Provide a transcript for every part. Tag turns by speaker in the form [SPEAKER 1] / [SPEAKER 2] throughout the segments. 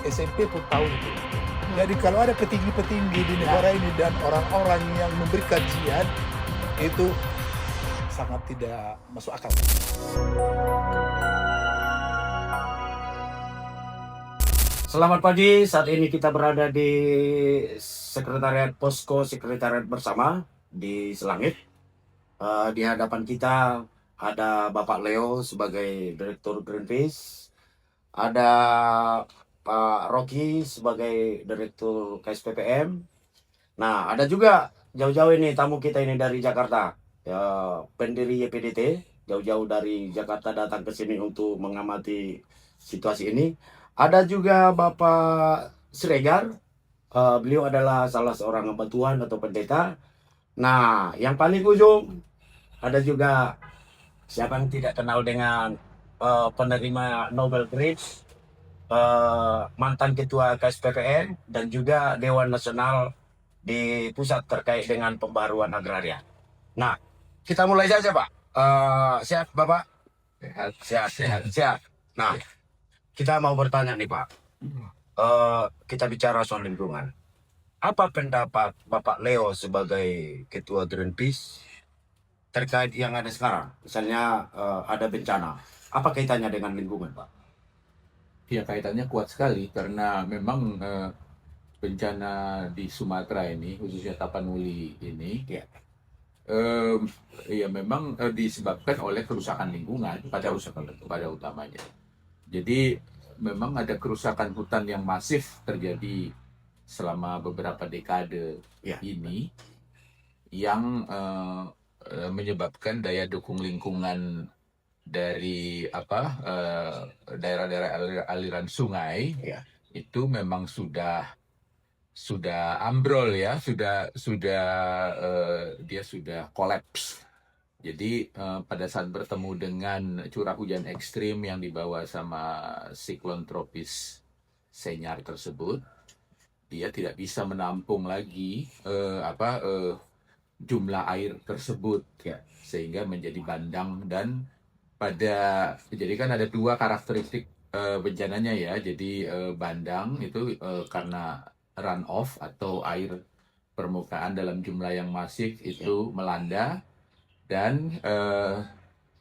[SPEAKER 1] SMP pun tahu itu. Jadi kalau ada petinggi-petinggi di negara ini dan orang-orang yang memberi kajian, itu sangat tidak masuk akal.
[SPEAKER 2] Selamat pagi, saat ini kita berada di Sekretariat Posko Sekretariat Bersama di Selangit. Di hadapan kita ada Bapak Leo sebagai Direktur Greenpeace, ada Pak Rocky sebagai Direktur KSPPM. Nah, ada juga jauh-jauh ini tamu kita ini dari Jakarta, pendiri YPDT, jauh-jauh dari Jakarta datang ke sini untuk mengamati situasi ini. Ada juga Bapak Siregar, beliau adalah salah seorang bantuan atau pendeta. Nah, yang paling ujung ada juga siapa yang tidak kenal dengan penerima Nobel Prize, mantan ketua KSPPN dan juga Dewan Nasional di pusat terkait dengan pembaruan agraria. Nah, kita mulai saja Pak. Sehat Bapak? Sehat. Nah, kita mau bertanya nih Pak. Kita bicara soal lingkungan. Apa pendapat Bapak Leo sebagai Ketua Greenpeace terkait yang ada sekarang? Misalnya ada bencana. Apa kaitannya dengan lingkungan Pak?
[SPEAKER 3] Ya, kaitannya kuat sekali karena memang bencana di Sumatera ini, khususnya Tapanuli ini, ya memang disebabkan oleh kerusakan lingkungan pada utamanya. Jadi memang ada kerusakan hutan yang masif terjadi selama beberapa dekade ini yang menyebabkan daya dukung lingkungan dari daerah-daerah aliran sungai itu memang sudah ambrol ya, dia sudah kolaps. Jadi pada saat bertemu dengan curah hujan ekstrim yang dibawa sama siklon tropis Senyar tersebut, dia tidak bisa menampung lagi jumlah air tersebut sehingga menjadi bandang. Dan jadi kan ada dua karakteristik bencananya ya. Jadi bandang itu karena runoff atau air permukaan dalam jumlah yang masif itu melanda, dan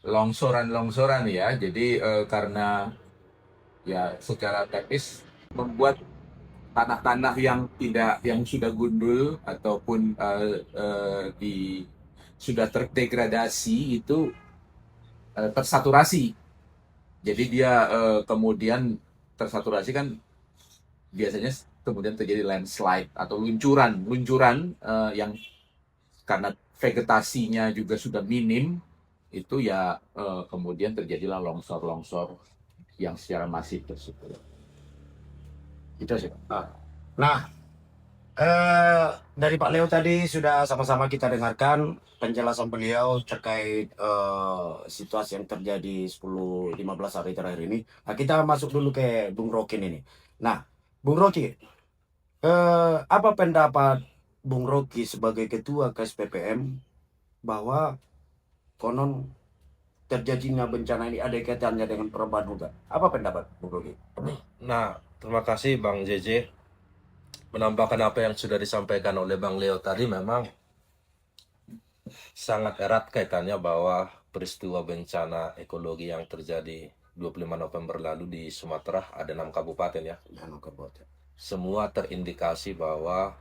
[SPEAKER 3] longsoran ya. Jadi karena ya secara teknis membuat tanah-tanah yang sudah gundul ataupun sudah terdegradasi itu tersaturasi. Jadi dia kemudian tersaturasi kan biasanya kemudian terjadi landslide atau luncuran yang karena vegetasinya juga sudah minim, itu ya kemudian terjadilah longsor yang secara masif tersebut.
[SPEAKER 2] Itu sih. Nah, dari Pak Leo tadi sudah sama-sama kita dengarkan penjelasan beliau terkait situasi yang terjadi 10-15 hari terakhir ini. Nah, kita masuk dulu ke Bung Rocky ini. Nah, Bung Rocky, apa pendapat Bung Rocky sebagai ketua KSPPM bahwa konon terjadinya bencana ini ada kaitannya dengan perubahan hutan? Apa pendapat Bung Rocky?
[SPEAKER 4] Nah, terima kasih Bang JJ. Menambahkan apa yang sudah disampaikan oleh Bang Leo tadi, memang sangat erat kaitannya bahwa peristiwa bencana ekologi yang terjadi 25 November lalu di Sumatera, ada 6 kabupaten ya.
[SPEAKER 2] 6 kabupaten.
[SPEAKER 4] Semua terindikasi bahwa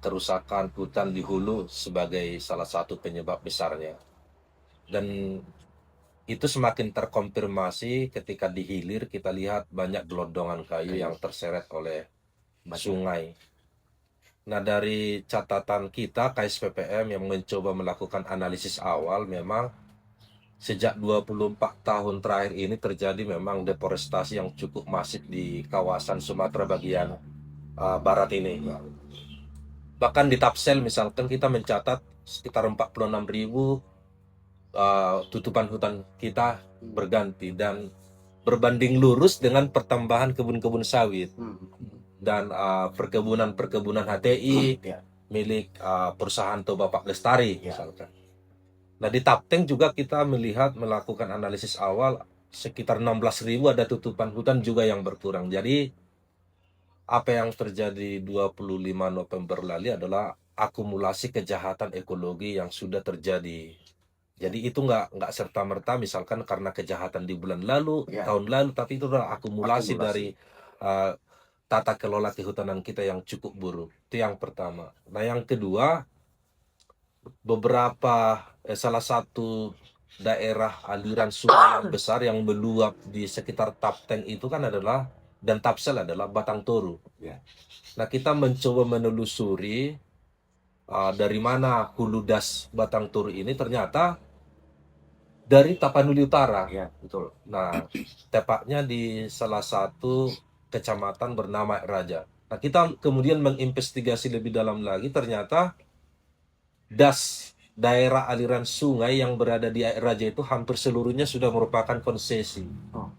[SPEAKER 4] kerusakan hutan di hulu sebagai salah satu penyebab besarnya. Dan itu semakin terkonfirmasi ketika di hilir kita lihat banyak gelondongan kayu yang terseret oleh sungai. Nah, dari catatan kita KSPPM yang mencoba melakukan analisis awal, memang sejak 24 tahun terakhir ini terjadi memang deforestasi yang cukup masif di kawasan Sumatera bagian barat ini. Bahkan di Tapsel misalkan kita mencatat sekitar 46.000 tutupan hutan kita berganti, dan berbanding lurus dengan pertambahan kebun-kebun sawit dan perkebunan HTI milik perusahaan Toba Pak Lestari misalkan. Nah, di Tapteng juga kita melakukan analisis awal sekitar 16.000 ada tutupan hutan juga yang berkurang. Jadi apa yang terjadi 25 November lalu adalah akumulasi kejahatan ekologi yang sudah terjadi. Jadi itu nggak serta-merta misalkan karena kejahatan di bulan lalu,
[SPEAKER 2] Ya.
[SPEAKER 4] tahun lalu, tapi itu adalah akumulasi
[SPEAKER 2] Akumulasi.
[SPEAKER 4] dari uh, tata kelola kehutanan kita yang cukup buruk. Itu yang pertama. Nah, yang kedua, beberapa salah satu daerah aliran sungai yang besar yang meluap di sekitar Tapteng itu kan adalah, dan Tapsel adalah Batang Toru.
[SPEAKER 2] Ya.
[SPEAKER 4] Nah, kita mencoba menelusuri dari mana hulu das Batang Toru ini, ternyata dari Tapanuli Utara.
[SPEAKER 2] Ya, betul.
[SPEAKER 4] Nah, tepatnya di salah satu kecamatan bernama Raja. Nah, kita kemudian menginvestigasi lebih dalam lagi, ternyata das daerah aliran sungai yang berada di Raja itu hampir seluruhnya sudah merupakan konsesi.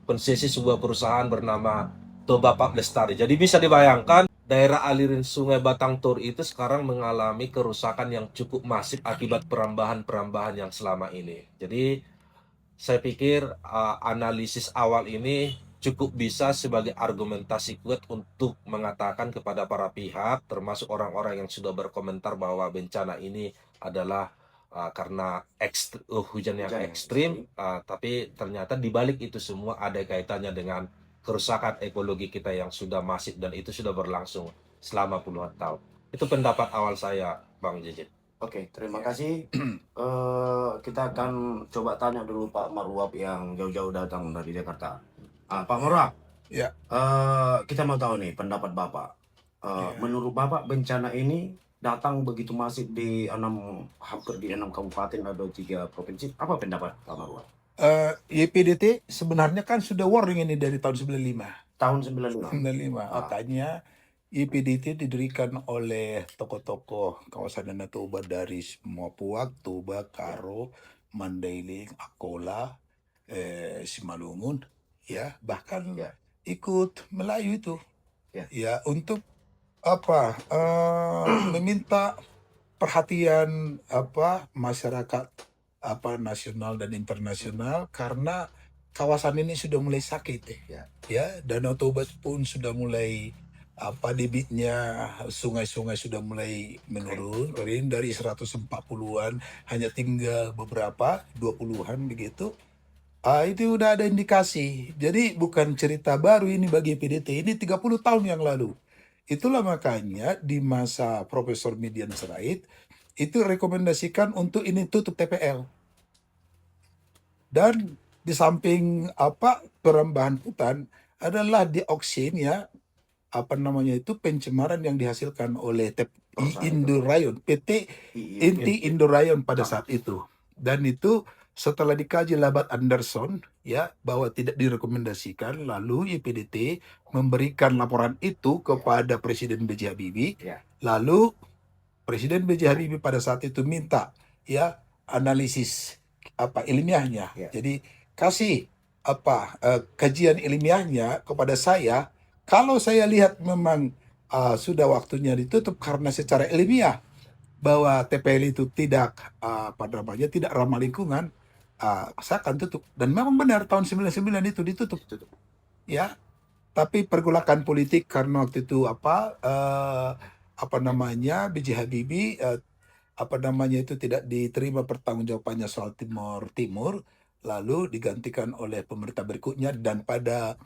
[SPEAKER 4] Konsesi sebuah perusahaan bernama Toba Pak Lestari. Jadi bisa dibayangkan daerah aliran sungai Batang Toru itu sekarang mengalami kerusakan yang cukup masif akibat perambahan-perambahan yang selama ini. Jadi saya pikir analisis awal ini cukup bisa sebagai argumentasi kuat untuk mengatakan kepada para pihak, termasuk orang-orang yang sudah berkomentar bahwa bencana ini adalah karena hujan yang ekstrim, tapi ternyata di balik itu semua ada kaitannya dengan kerusakan ekologi kita yang sudah masif dan itu sudah berlangsung selama puluhan tahun. Itu pendapat awal saya, Bang Jejit.
[SPEAKER 2] Oke, terima kasih. Kita akan coba tanya dulu Pak Marwab yang jauh-jauh datang dari Jakarta. Pak Marwab,
[SPEAKER 1] Ya.
[SPEAKER 2] kita mau tahu nih pendapat Bapak. Menurut Bapak bencana ini datang begitu masif di hampir di 6 kabupaten atau 3 provinsi. Apa pendapat Pak Marwab?
[SPEAKER 1] YPDT sebenarnya kan sudah warning ini dari tahun 95.
[SPEAKER 2] Tahun 95.
[SPEAKER 1] 95. Makanya YPDT didirikan oleh tokoh-tokoh kawasan Danau Toba dari semua Puak, Toba, Karo, Mandailing, Akola, Simalungun, ya, bahkan
[SPEAKER 2] Ya.
[SPEAKER 1] ikut Melayu itu,
[SPEAKER 2] Ya.
[SPEAKER 1] ya, untuk apa? Meminta perhatian masyarakat nasional dan internasional karena kawasan ini sudah mulai sakit, ya, Danau Toba pun sudah mulai debitnya sungai-sungai sudah mulai menurun, kering dari 140-an hanya tinggal beberapa 20-an begitu. Itu udah ada indikasi. Jadi bukan cerita baru ini bagi PDT, ini 30 tahun yang lalu. Itulah makanya di masa Profesor Midian Sirait itu rekomendasikan untuk ini tutup TPL. Dan di samping perambahan hutan adalah dioksin, ya, pencemaran yang dihasilkan oleh Indorayon, PT Inti Indorayon pada saat itu. Dan itu setelah dikaji Labat Anderson, ya, bahwa tidak direkomendasikan, lalu YPDT memberikan laporan itu kepada Presiden B.J. Habibie.
[SPEAKER 2] Ya.
[SPEAKER 1] Lalu Presiden B.J. Habibie pada saat itu minta, ya, analisis ilmiahnya.
[SPEAKER 2] Ya.
[SPEAKER 1] Jadi kasih kajian ilmiahnya kepada saya. Kalau saya lihat memang sudah waktunya ditutup karena secara ilmiah bahwa TPL itu tidak tidak ramah lingkungan, saya akan tutup. Dan memang benar tahun 99 itu ditutup. Ya. Tapi pergolakan politik karena waktu itu B.J. Habibie itu tidak diterima pertanggungjawabannya soal Timur Timur, lalu digantikan oleh pemerintah berikutnya, dan pada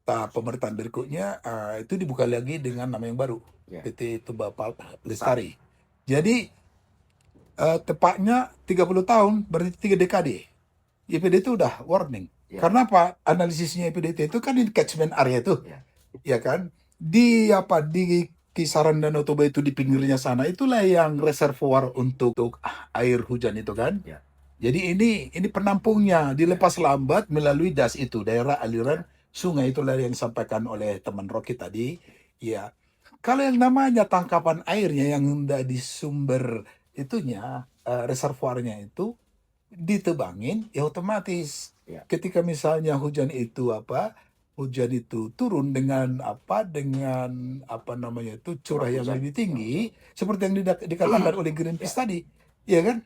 [SPEAKER 1] pemerintahan berikutnya itu dibuka lagi dengan nama yang baru,
[SPEAKER 2] Ya.
[SPEAKER 1] PT Toba Pak Lestari. Jadi tepatnya 30 tahun, berarti 3 dekade. YPDT itu udah warning.
[SPEAKER 2] Ya.
[SPEAKER 1] Karena apa? Analisisnya YPDT itu kan di catchment area itu.
[SPEAKER 2] Ya.
[SPEAKER 1] Ya kan? Di kisaran Danau Toba itu di pinggirnya sana, itulah yang reservoir untuk air hujan itu kan.
[SPEAKER 2] Ya.
[SPEAKER 1] Jadi ini penampungnya dilepas lambat melalui das itu, daerah aliran sungai, itulah yang disampaikan oleh teman Rocky tadi. Ya, kalau yang namanya tangkapan airnya yang udah di sumber itunya, reservoirnya itu ditebangin, ya otomatis.
[SPEAKER 2] Ya.
[SPEAKER 1] Ketika misalnya hujan itu turun dengan curah yang
[SPEAKER 2] Hujan.
[SPEAKER 1] lebih tinggi, seperti yang dikatakan oleh Greenpeace tadi, ya kan?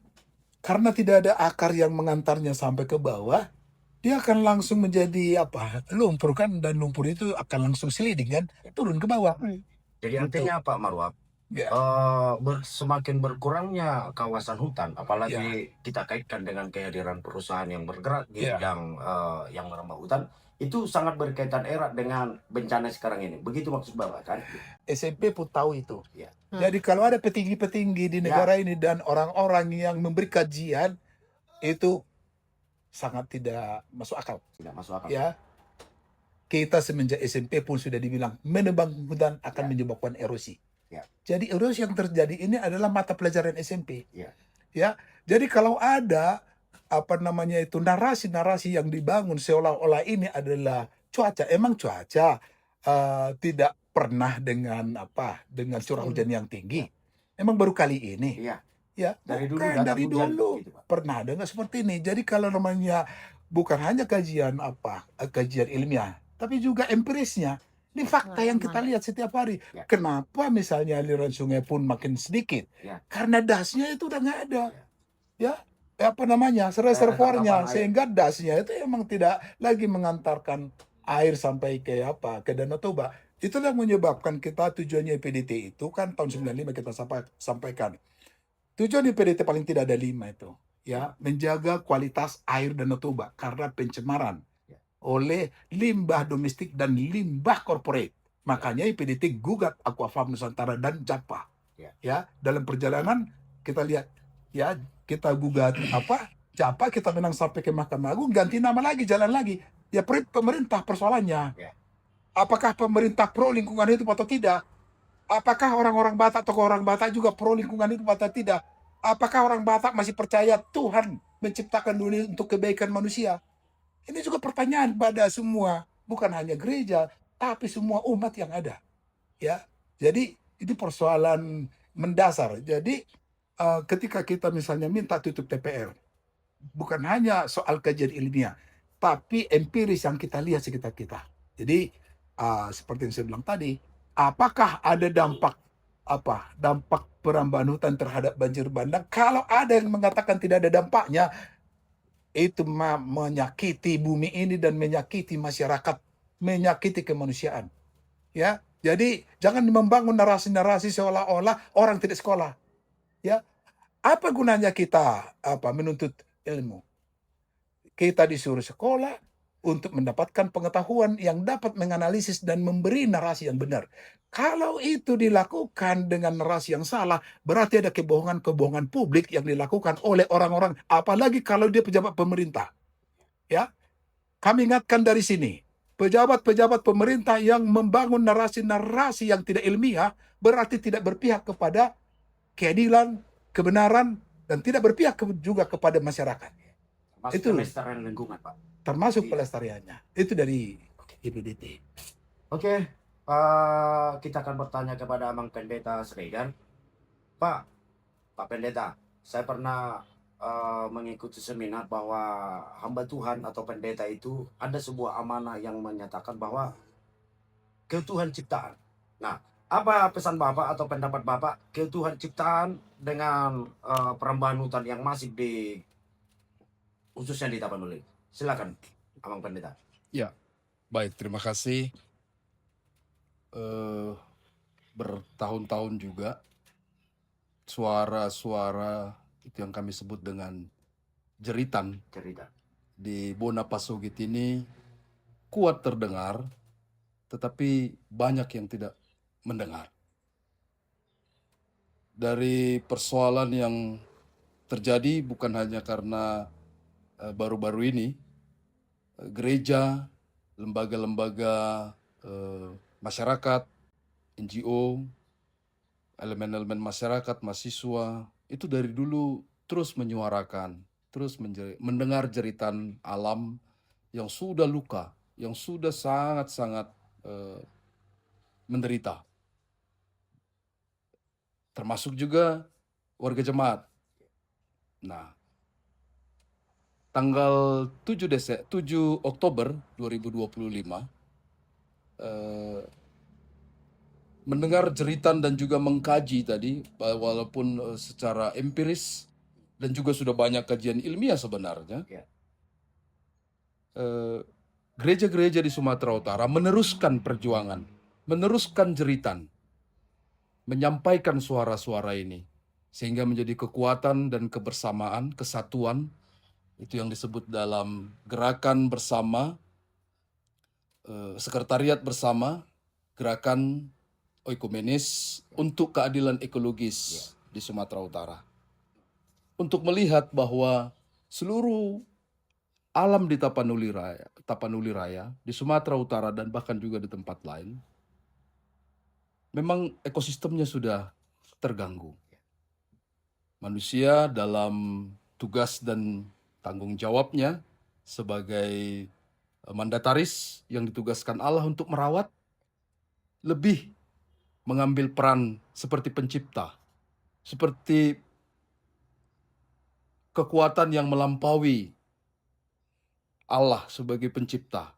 [SPEAKER 1] Karena tidak ada akar yang mengantarnya sampai ke bawah, dia akan langsung menjadi lumpur kan, dan lumpur itu akan langsung sliding kan, turun ke bawah.
[SPEAKER 2] Jadi artinya apa, Marwah?
[SPEAKER 1] Ya,
[SPEAKER 2] Semakin berkurangnya kawasan hutan,
[SPEAKER 1] ya,
[SPEAKER 2] apalagi kita kaitkan dengan kehadiran perusahaan yang bergerak di
[SPEAKER 1] ya.
[SPEAKER 2] bidang yang menambah hutan, itu sangat berkaitan erat dengan bencana sekarang ini. Begitu maksud Bapak kan?
[SPEAKER 1] SMP pun tahu itu.
[SPEAKER 2] Ya.
[SPEAKER 1] Jadi kalau ada petinggi-petinggi di negara ini dan orang-orang yang memberi kajian, itu sangat tidak masuk akal.
[SPEAKER 2] Tidak masuk akal.
[SPEAKER 1] Ya, kita semenjak SMP pun sudah dibilang menebang hutan akan
[SPEAKER 2] Ya.
[SPEAKER 1] menyebabkan erosi.
[SPEAKER 2] Ya.
[SPEAKER 1] Jadi erosi yang terjadi ini adalah mata pelajaran SMP.
[SPEAKER 2] Ya.
[SPEAKER 1] Ya, jadi kalau ada narasi-narasi yang dibangun seolah-olah ini adalah cuaca, emang cuaca tidak pernah dengan curah hujan yang tinggi. Emang baru kali ini.
[SPEAKER 2] Iya.
[SPEAKER 1] Ya,
[SPEAKER 2] Dari dulu
[SPEAKER 1] bukan
[SPEAKER 2] nggak ada
[SPEAKER 1] dari
[SPEAKER 2] hujan,
[SPEAKER 1] dulu
[SPEAKER 2] gitu, Pak.
[SPEAKER 1] pernah ada nggak seperti ini. Jadi kalau namanya bukan hanya kajian ilmiah, tapi juga empirisnya. Ini fakta yang kita lihat setiap hari.
[SPEAKER 2] Ya.
[SPEAKER 1] Kenapa misalnya aliran sungai pun makin sedikit?
[SPEAKER 2] Ya.
[SPEAKER 1] Karena dasnya itu udah nggak ada. Ya,
[SPEAKER 2] Daerah
[SPEAKER 1] reservoirnya,
[SPEAKER 2] tangkapan air.
[SPEAKER 1] sehingga dasnya itu emang tidak lagi mengantarkan air sampai ke Danau Toba. Itulah yang menyebabkan kita tujuannya PDT itu kan tahun 95 kita sampaikan. Tujuan di PDT paling tidak ada 5 itu, ya, menjaga kualitas air Danau Toba karena pencemaran oleh limbah domestik dan limbah korporat. Makanya IPDT gugat Aquafarm Nusantara dan JAPA. Ya, dalam perjalanan kita lihat, ya, kita gugat JAPA, kita menang sampai ke Mahkamah Agung, ganti nama lagi, jalan lagi. Ya, pemerintah persoalannya. Apakah pemerintah pro lingkungan hidup atau tidak? Apakah orang-orang Batak, tokoh orang Batak juga pro lingkungan hidup atau tidak? Apakah orang Batak masih percaya Tuhan menciptakan dunia untuk kebaikan manusia? Ini juga pertanyaan pada semua, bukan hanya gereja, tapi semua umat yang ada. Ya, jadi itu persoalan mendasar. Jadi ketika kita misalnya minta tutup TPR, bukan hanya soal kajian ilmiah, tapi empiris yang kita lihat sekitar kita. Jadi seperti yang saya bilang tadi, apakah ada dampak perambahan hutan terhadap banjir bandang? Kalau ada yang mengatakan tidak ada dampaknya, itu menyakiti bumi ini dan menyakiti masyarakat, menyakiti kemanusiaan. Ya, jadi jangan membangun narasi-narasi seolah-olah orang tidak sekolah. Ya, apa gunanya kita menuntut ilmu? Kita disuruh sekolah untuk mendapatkan pengetahuan yang dapat menganalisis dan memberi narasi yang benar. Kalau itu dilakukan dengan narasi yang salah, berarti ada kebohongan-kebohongan publik yang dilakukan oleh orang-orang, apalagi kalau dia pejabat pemerintah. Ya, kami ingatkan dari sini, pejabat-pejabat pemerintah yang membangun narasi-narasi yang tidak ilmiah, berarti tidak berpihak kepada keadilan, kebenaran, dan tidak berpihak juga kepada masyarakat.
[SPEAKER 2] Itu pelestarian lingkungan, Pak.
[SPEAKER 1] Termasuk pelestariannya. Itu dari IPDT.
[SPEAKER 2] Oke, kita akan bertanya kepada Amang Pendeta Sregar. Pak Pendeta, saya pernah mengikuti seminar bahwa hamba Tuhan atau pendeta itu ada sebuah amanah yang menyatakan bahwa keutuhan ciptaan. Nah, apa pesan Bapak atau pendapat Bapak keutuhan ciptaan dengan perambahan hutan yang masif di khususnya di Tapanuli? Silakan, Amang Pendeta.
[SPEAKER 5] Ya, baik, terima kasih. Bertahun-tahun juga suara-suara itu yang kami sebut dengan jeritan di Bona Pasogit ini kuat terdengar, tetapi banyak yang tidak mendengar. Dari persoalan yang terjadi bukan hanya karena baru-baru ini, gereja, lembaga-lembaga masyarakat, NGO, elemen-elemen masyarakat, mahasiswa, itu dari dulu terus menyuarakan, terus mendengar jeritan alam yang sudah luka, yang sudah sangat-sangat menderita. Termasuk juga warga jemaat. Nah, tanggal 7 Oktober 2025, mendengar jeritan dan juga mengkaji tadi, walaupun secara empiris dan juga sudah banyak kajian ilmiah sebenarnya, eh, gereja-gereja di Sumatera Utara meneruskan perjuangan, meneruskan jeritan, menyampaikan suara-suara ini, sehingga menjadi kekuatan dan kebersamaan, kesatuan, itu yang disebut dalam gerakan bersama, sekretariat bersama, gerakan oikumenis untuk keadilan ekologis di Sumatera Utara. Untuk melihat bahwa seluruh alam di Tapanuli Raya, di Sumatera Utara dan bahkan juga di tempat lain, memang ekosistemnya sudah terganggu. Manusia dalam tugas dan tanggung jawabnya sebagai mandataris yang ditugaskan Allah untuk merawat, lebih mengambil peran seperti pencipta, seperti kekuatan yang melampaui Allah sebagai pencipta.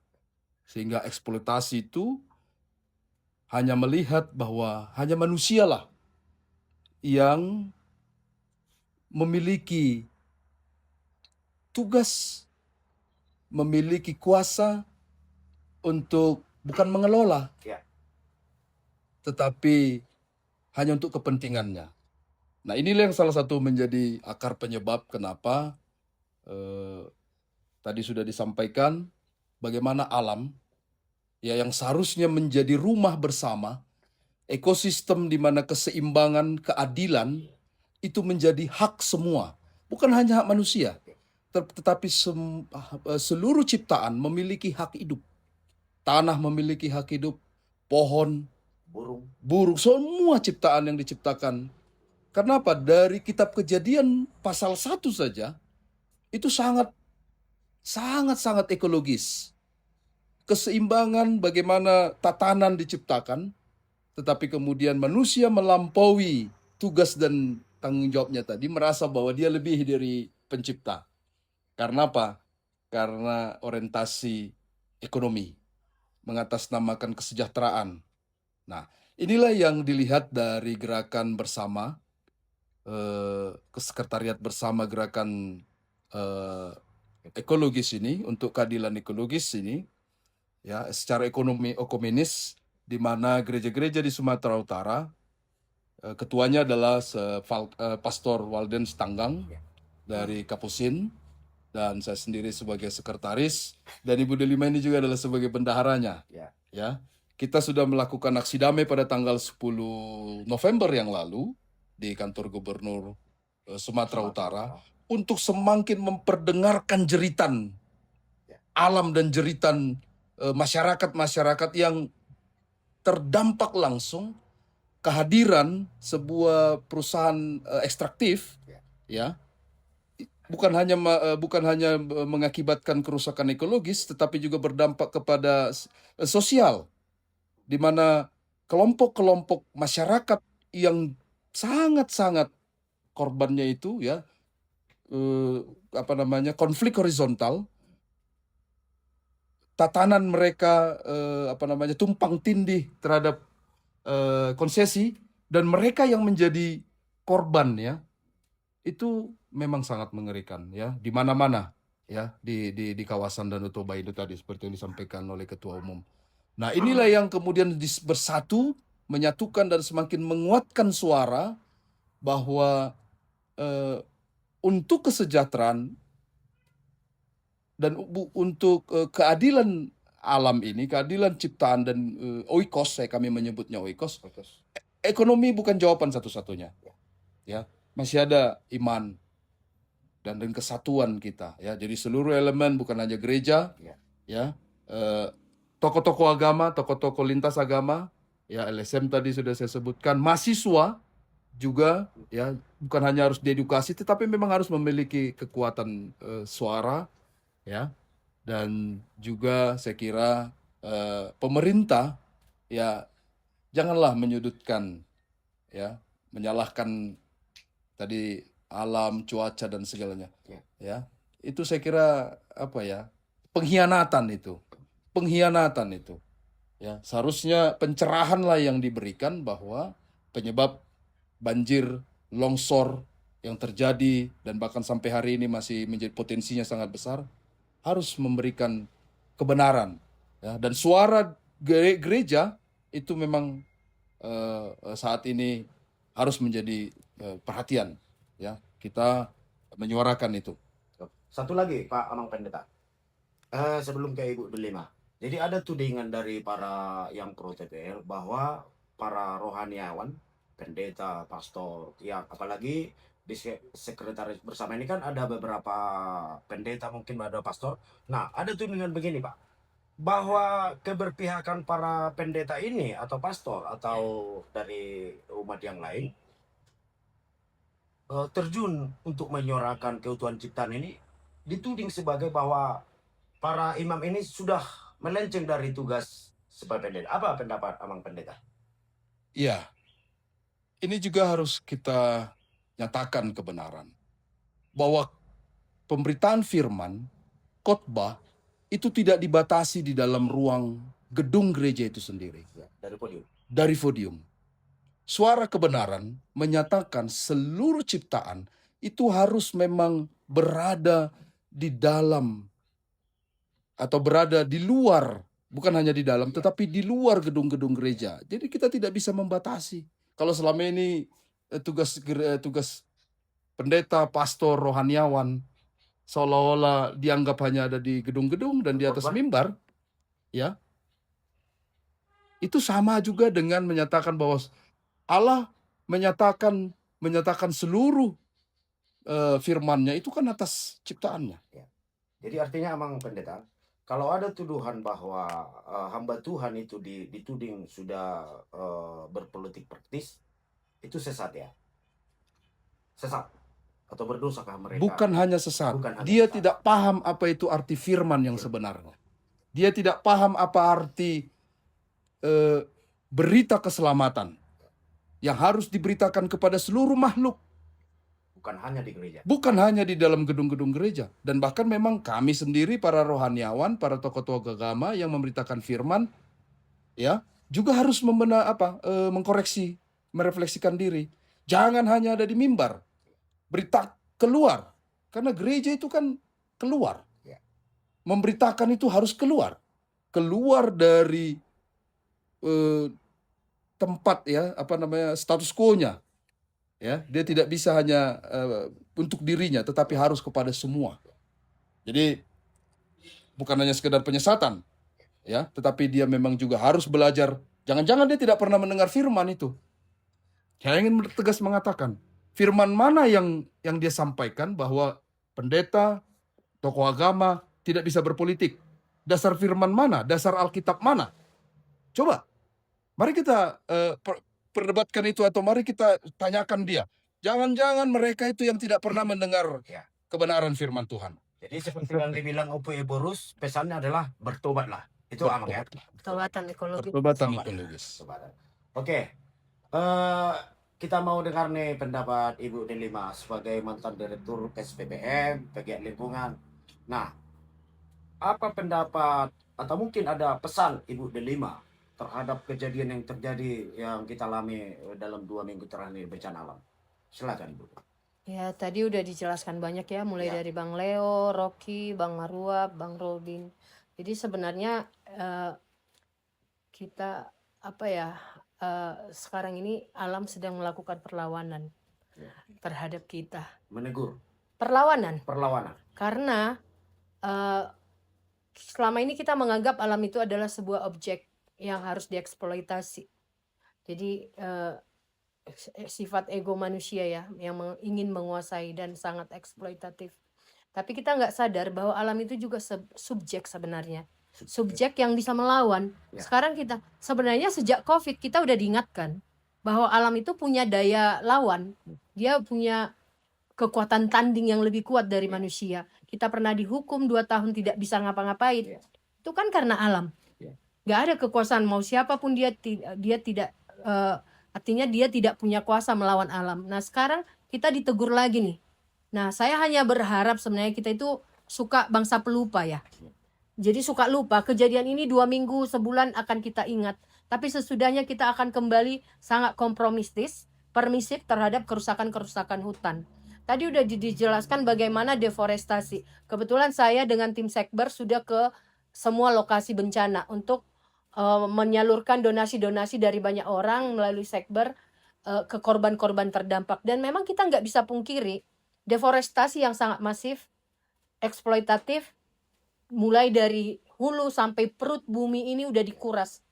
[SPEAKER 5] Sehingga eksploitasi itu hanya melihat bahwa hanya manusialah yang memiliki tugas, memiliki kuasa untuk bukan mengelola, tetapi hanya untuk kepentingannya. Nah, inilah yang salah satu menjadi akar penyebab kenapa tadi sudah disampaikan bagaimana alam ya yang seharusnya menjadi rumah bersama, ekosistem di mana keseimbangan, keadilan itu menjadi hak semua, bukan hanya hak manusia, tetapi seluruh ciptaan memiliki hak hidup. Tanah memiliki hak hidup, pohon, burung, semua ciptaan yang diciptakan. Karena apa? Dari kitab Kejadian pasal 1 saja, itu sangat ekologis. Keseimbangan bagaimana tatanan diciptakan, tetapi kemudian manusia melampaui tugas dan tanggung jawabnya tadi, merasa bahwa dia lebih dari pencipta. Karena apa? Karena orientasi ekonomi, mengatasnamakan kesejahteraan. Nah, inilah yang dilihat dari gerakan bersama, sekretariat bersama gerakan ekologis ini, untuk keadilan ekologis ini, ya, secara ekonomi okomenis, di mana gereja-gereja di Sumatera Utara, ketuanya adalah Pastor Walden Stanggang dari Kapusin, dan saya sendiri sebagai sekretaris, dan Ibu Delima ini juga adalah sebagai bendaharanya. Ya, kita sudah melakukan aksi damai pada tanggal 10 November yang lalu di kantor Gubernur Sumatera Utara untuk semakin memperdengarkan jeritan alam dan jeritan masyarakat-masyarakat yang terdampak langsung kehadiran sebuah perusahaan ekstraktif, ya, bukan hanya mengakibatkan kerusakan ekologis, tetapi juga berdampak kepada sosial, di mana kelompok-kelompok masyarakat yang sangat-sangat korbannya itu, ya, konflik horizontal, tatanan mereka tumpang tindih terhadap konsesi, dan mereka yang menjadi korban, ya, itu memang sangat mengerikan, ya, di mana-mana, ya, di kawasan Danau Toba itu tadi seperti yang disampaikan oleh Ketua Umum. Nah, inilah yang kemudian bersatu, menyatukan dan semakin menguatkan suara bahwa untuk kesejahteraan dan untuk keadilan alam ini, keadilan ciptaan dan oikos, kami menyebutnya oikos. Ekonomi bukan jawaban satu-satunya. Ya, masih ada iman dan kesatuan kita, ya. Jadi seluruh elemen, bukan hanya gereja, ya, tokoh-tokoh agama, tokoh-tokoh lintas agama, ya, LSM tadi sudah saya sebutkan, mahasiswa juga, ya, bukan hanya harus diedukasi, tetapi memang harus memiliki kekuatan suara, ya. Dan juga saya kira pemerintah, ya, janganlah menyudutkan, ya, menyalahkan tadi alam, cuaca dan segalanya, ya. Itu saya kira pengkhianatan itu, ya. Seharusnya pencerahanlah yang diberikan bahwa penyebab banjir, longsor yang terjadi dan bahkan sampai hari ini masih menjadi potensinya sangat besar, harus memberikan kebenaran, ya. Dan suara gereja itu memang saat ini harus menjadi perhatian, ya. Kita menyuarakan itu.
[SPEAKER 2] Satu lagi Pak Amang Pendeta. Sebelum ke Ibu Delima. Jadi ada tudingan dari para yang pro TPL bahwa para rohaniawan, pendeta, pastor, ya apalagi di sekretaris bersama ini kan ada beberapa pendeta, mungkin ada pastor. Nah, ada tudingan begini Pak, bahwa keberpihakan para pendeta ini atau pastor atau dari umat yang lain terjun untuk menyuarakan keutuhan ciptaan ini dituding sebagai bahwa para imam ini sudah melenceng dari tugas sebagai pendeta. Apa pendapat Amang Pendeta?
[SPEAKER 5] Iya, ini juga harus kita nyatakan kebenaran bahwa pemberitaan firman, khotbah itu tidak dibatasi di dalam ruang gedung gereja itu sendiri,
[SPEAKER 2] Ya, dari podium.
[SPEAKER 5] dari podium. Suara kebenaran menyatakan seluruh ciptaan itu harus memang berada di dalam atau berada di luar, bukan hanya di dalam, tetapi di luar gedung-gedung gereja. Jadi kita tidak bisa membatasi. Kalau selama ini tugas pendeta, pastor, rohaniawan seolah-olah dianggap hanya ada di gedung-gedung dan di atas mimbar, ya. Itu sama juga dengan menyatakan bahwa Allah menyatakan seluruh firman-Nya itu kan atas ciptaannya.
[SPEAKER 2] Jadi artinya Amang Pendeta, kalau ada tuduhan bahwa hamba Tuhan itu dituding sudah berpolitik praktis, itu sesat ya? Sesat? Atau berdosakah mereka?
[SPEAKER 5] Bukan hanya sesat.
[SPEAKER 2] Bukan hanya
[SPEAKER 5] Dia
[SPEAKER 2] sesat.
[SPEAKER 5] tidak paham apa itu arti firman yang sebenarnya. Dia tidak paham apa arti berita keselamatan yang harus diberitakan kepada seluruh makhluk.
[SPEAKER 2] Bukan hanya di gereja.
[SPEAKER 5] Bukan hanya di dalam gedung-gedung gereja. Dan bahkan memang kami sendiri, para rohaniawan, para tokoh-tokoh agama yang memberitakan firman, ya, juga harus mengkoreksi, merefleksikan diri. Jangan hanya ada di mimbar. Berita keluar. Karena gereja itu kan keluar.
[SPEAKER 2] Ya.
[SPEAKER 5] Memberitakan itu harus keluar. Keluar dari tempat, ya, status quo-nya. Ya, dia tidak bisa hanya untuk dirinya, tetapi harus kepada semua. Jadi bukan hanya sekedar penyesatan, ya, tetapi dia memang juga harus belajar. Jangan-jangan dia tidak pernah mendengar firman itu. Saya ingin tegas mengatakan, firman mana yang dia sampaikan bahwa pendeta, tokoh agama tidak bisa berpolitik? Dasar firman mana? Dasar Alkitab mana? Coba, mari kita perdebatkan itu, atau mari kita tanyakan dia. Jangan-jangan mereka itu yang tidak pernah mendengar kebenaran firman Tuhan.
[SPEAKER 2] Jadi seperti yang dibilang Opo Eborus, pesannya adalah bertobatlah. Itu Amang ya?
[SPEAKER 6] Pertobatan ekologis.
[SPEAKER 5] Pertobatan ekologis.
[SPEAKER 2] Oke. Kita mau dengar nih pendapat Ibu Delima sebagai mantan Direktur SPPM, pegiat lingkungan. Nah, apa pendapat atau mungkin ada pesan Ibu Delima terhadap kejadian yang terjadi yang kita alami dalam 2 minggu terakhir bencana alam? Silakan Ibu.
[SPEAKER 6] Ya, tadi udah dijelaskan banyak ya, mulai dari Bang Leo, Rocky, Bang Marwa, Bang Robin. Jadi sebenarnya kita sekarang ini alam sedang melakukan perlawanan terhadap kita.
[SPEAKER 2] Menegur.
[SPEAKER 6] Perlawanan.
[SPEAKER 2] Karena
[SPEAKER 6] selama ini kita menganggap alam itu adalah sebuah objek yang harus dieksploitasi. Jadi sifat ego manusia ya, yang ingin menguasai dan sangat eksploitatif. Tapi kita nggak sadar bahwa alam itu juga subjek sebenarnya. Subjek yang bisa melawan. Sekarang kita sebenarnya sejak COVID kita udah diingatkan bahwa alam itu punya daya lawan. Dia punya kekuatan tanding yang lebih kuat dari manusia. Kita pernah dihukum 2 tahun tidak bisa ngapa-ngapain. Itu kan karena alam. Gak ada kekuasaan, mau siapapun dia tidak artinya dia tidak punya kuasa melawan alam. Nah sekarang kita ditegur lagi nih. Nah saya hanya berharap sebenarnya kita itu suka bangsa pelupa ya. Jadi suka lupa, kejadian ini 2 minggu, sebulan akan kita ingat. Tapi sesudahnya kita akan kembali sangat kompromistis, permisif terhadap kerusakan-kerusakan hutan. Tadi udah dijelaskan bagaimana deforestasi. Kebetulan saya dengan tim Sekber sudah ke semua lokasi bencana untuk menyalurkan donasi-donasi dari banyak orang melalui Sekber ke korban-korban terdampak. Dan memang kita nggak bisa pungkiri deforestasi yang sangat masif, eksploitatif, mulai dari hulu sampai perut bumi ini udah dikuras.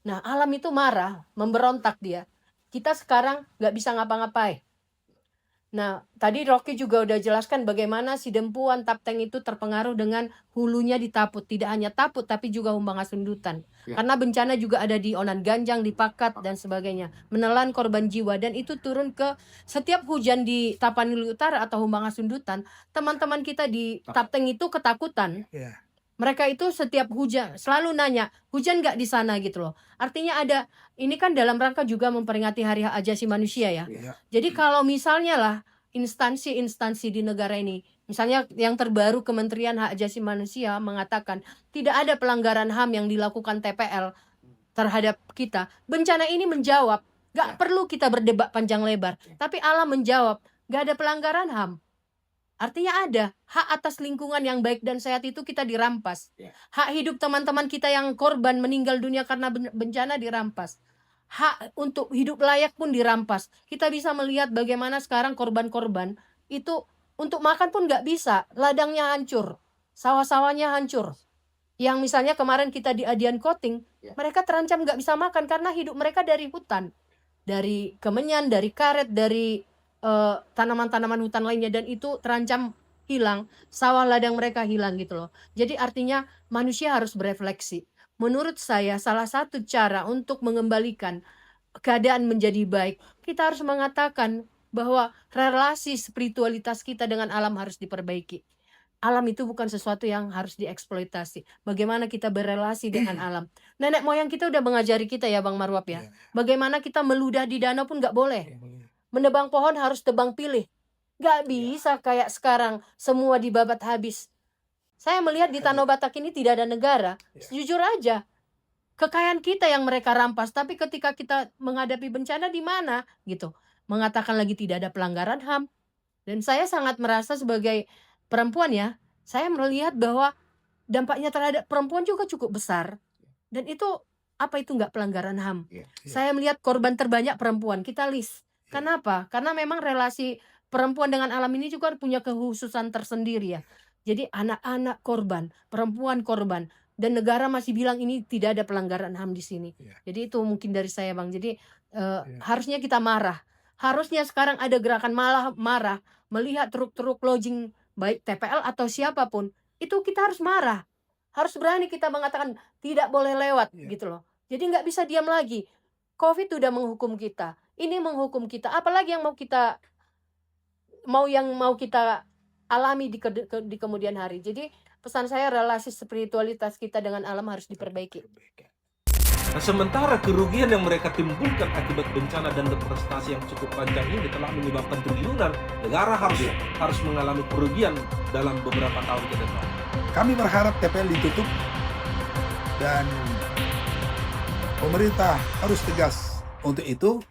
[SPEAKER 6] Nah, alam itu marah, memberontak dia. Kita sekarang nggak bisa ngapa-ngapain. Nah, tadi Rocky juga udah jelaskan bagaimana si Dempuan Tapteng itu terpengaruh dengan hulunya di Taput. Tidak hanya Taput, tapi juga Humbangasundutan.
[SPEAKER 2] Ya.
[SPEAKER 6] Karena bencana juga ada di Onan Ganjang, di Pakat, dan sebagainya. Menelan korban jiwa. Dan itu turun ke setiap hujan di Tapanuli Utara atau Humbangasundutan. Teman-teman kita di Tapteng itu ketakutan.
[SPEAKER 1] Ya.
[SPEAKER 6] Mereka itu setiap hujan selalu nanya, hujan nggak di sana gitu loh. Artinya ada, ini kan dalam rangka juga memperingati Hari Hak Asasi Manusia ya.
[SPEAKER 1] Ya.
[SPEAKER 6] Jadi kalau misalnya lah instansi-instansi di negara ini, misalnya yang terbaru Kementerian Hak Asasi Manusia mengatakan tidak ada pelanggaran HAM yang dilakukan TPL terhadap kita, bencana ini menjawab, nggak perlu kita berdebat panjang lebar, tapi Allah menjawab, nggak ada pelanggaran HAM. Artinya ada hak atas lingkungan yang baik dan sehat itu kita dirampas.
[SPEAKER 2] Ya.
[SPEAKER 6] Hak hidup teman-teman kita yang korban meninggal dunia karena bencana dirampas. Hak untuk hidup layak pun dirampas. Kita bisa melihat bagaimana sekarang korban-korban itu untuk makan pun nggak bisa. Ladangnya hancur, sawah-sawahnya hancur. Yang misalnya kemarin kita di Adian Koting,
[SPEAKER 2] Ya.
[SPEAKER 6] mereka terancam nggak bisa makan karena hidup mereka dari hutan, dari kemenyan, dari karet, dari tanaman-tanaman hutan lainnya, dan itu terancam hilang, sawah ladang mereka hilang gitu loh. Jadi artinya manusia harus berefleksi. Menurut saya salah satu cara untuk mengembalikan keadaan menjadi baik, kita harus mengatakan bahwa relasi spiritualitas kita dengan alam harus diperbaiki. Alam itu bukan sesuatu yang harus dieksploitasi. Bagaimana kita berelasi dengan alam. Nenek moyang kita udah mengajari kita ya Bang Marwap ya.
[SPEAKER 1] Ya.
[SPEAKER 6] Bagaimana kita meludah di danau pun nggak boleh. Menebang pohon harus tebang pilih. Gak bisa kayak sekarang semua dibabat habis. Saya melihat di Tanah Batak ini tidak ada negara. Jujur aja, kekayaan kita yang mereka rampas. Tapi ketika kita menghadapi bencana di mana gitu, mengatakan lagi tidak ada pelanggaran HAM. Dan saya sangat merasa sebagai perempuan ya, saya melihat bahwa dampaknya terhadap perempuan juga cukup besar. Dan itu apa itu nggak pelanggaran HAM?
[SPEAKER 2] Ya.
[SPEAKER 6] Saya melihat korban terbanyak perempuan. Kita list. Kenapa? Karena memang relasi perempuan dengan alam ini juga punya kekhususan tersendiri ya. Jadi anak-anak korban, perempuan korban, dan negara masih bilang ini tidak ada pelanggaran HAM di sini.
[SPEAKER 1] Ya.
[SPEAKER 6] Jadi itu mungkin dari saya Bang. Jadi harusnya kita marah. Harusnya sekarang ada gerakan malah marah melihat truk-truk lodging baik TPL atau siapapun. Itu kita harus marah. Harus berani kita mengatakan tidak boleh lewat gitu loh. Jadi nggak bisa diam lagi. COVID udah menghukum kita. Ini menghukum kita. Apalagi yang mau kita alami di kemudian hari. Jadi pesan saya relasi spiritualitas kita dengan alam harus diperbaiki.
[SPEAKER 7] Nah, sementara kerugian yang mereka timbulkan akibat bencana dan deforestasi yang cukup panjang ini telah menyebabkan triliunan, negara harus mengalami kerugian dalam beberapa tahun ke depan.
[SPEAKER 1] Kami berharap TPL ditutup dan pemerintah harus tegas. Untuk itu